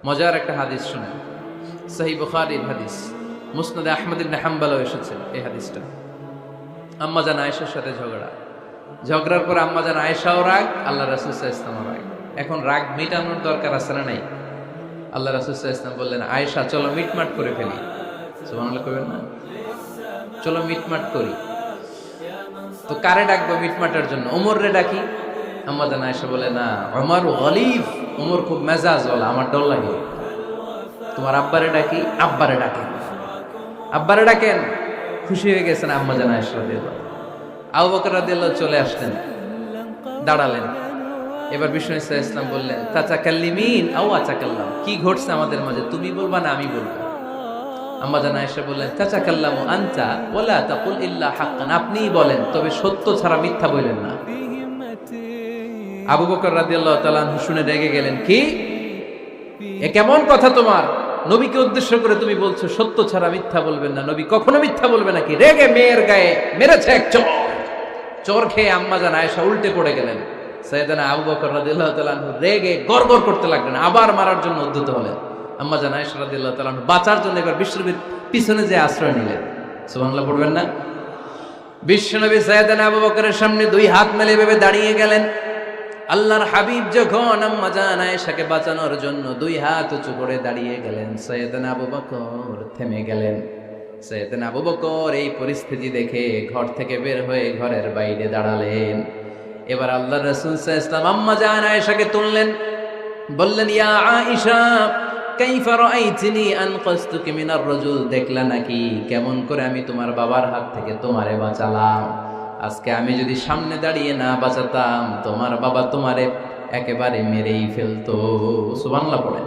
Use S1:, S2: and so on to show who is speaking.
S1: মজার একটা হাদিস শুনেন, সহিহ বুখারীর হাদিস, মুসনাদে আহমদ ইবনে হাম্বলও এসেছে এই হাদিসটা। আম্মা জান আয়েশার সাথে ঝগড়ার পর আম্মা জান আয়েশাও রাগ, আল্লাহ রাসূল সাল্লাল্লাহু আলাইহি ওয়াসাল্লামও রাগ। এখন রাগ মিটানোর দরকার আছে না নাই? আল্লাহ রাসূল সাল্লাল্লাহু আলাইহি ওয়াসাল্লাম বললেন, আয়েশা চলো মিটমাট করে ফেলি। সুবহানাল্লাহ কইবেন না? চলো মিটমাট করি। তো কারে ডাকবো মিটমাটের জন্য? ওমর রে ডাকি? আম্মা জান আয়েশা বলে, না, ওমর গলিব, ওমর খুব মেজাজ ওয়ালা, আমার ডর লাগে। তোমার আব্বারে ডাকি? আব্বারে ডাকেন। আব্বারে ডাকেন। খুশি হয়ে গেছেন আম্মা জান আয়েশা রাদিয়াল্লাহু। আবু বকর রাদিয়াল্লাহু চলে আসলেন, দাঁড়ালেন। এবার বিষ্ণু সাল্লাল্লাহু আলাইহি ওয়াসাল্লাম বললেন, তাতাকাল্লিমিন আও আতাকাল্লাম, কি ঘটছে আমাদের মাঝে, তুমি বলবা না আমি বলবো? আম্মা জান আয়েশা বললেন, তাতাকাল্লামু আনতা ওয়ালা তাকুল ইল্লা হাক্কান, আপনিই বলেন তবে সত্য ছাড়া মিথ্যা বলেন না। আবু বকর রাদিয়াল্লাহু তাআলা আনহু শুনে রেগে গেলেন, কি এ কেমন কথা তোমার? নবীকে উদ্দেশ্য করে তুমি বলছো সত্য ছাড়া মিথ্যা বলবেন না, নবী কখনো মিথ্যা বলবে নাকি? রেগে মেয়ের গায়ে মেরেছে এক চর। চর খেয়ে আম্মা জান আয়েশা উল্টে পড়ে গেলেন। সাইয়েদনা আবু বকর রাদিয়াল্লাহু তাআলা আনহু রেগে গড়গড় করতে লাগলেন, আবার মারার জন্য উদ্যত হলেন। আম্মা জান আয়েশা রাদিয়াল্লাহু তাআলা আনহু বাঁচার জন্য এবার বিশ্বনবীর পিছনে যে আশ্রয় নিলেন। সুবহানাল্লাহ পড়বেন না? বিশ্বনবী সাইয়েদনা আবু বকরের সামনে দুই হাত মেলে ভেবে দাঁড়িয়ে গেলেন। আল্লাহর হাবিব যখন আম্মা জান আয়েশাকে বাঁচানোর জন্য দুই হাত উঁচু করে দাঁড়িয়ে গেলেন, সাইয়েদনা আবু বকর থেমে গেলেন। সাইয়েদনা আবু বকর এই পরিস্থিতি দেখে ঘর থেকে বের হয়ে ঘরের বাইরে দাঁড়ালেন। এবার আল্লাহর রাসূল সাল্লাল্লাহু আলাইহি ওয়াসাল্লাম আম্মা জান আয়েশাকে তুললেন, বললেন, ইয়া আয়েশা কাইফা রাআইতিনি আনকাসতুকি মিনার রাজুল, দেখলা নাকি কেমন করে আমি তোমার বাবার হাত থেকে তোমারে বাঁচালাম? আজকে আমি যদি সামনে দাঁড়িয়ে না বাঁচাতাম, তোমার বাবা তোমারে একেবারে মেরেই ফেলতো। সুবহানাল্লাহ পড়েন।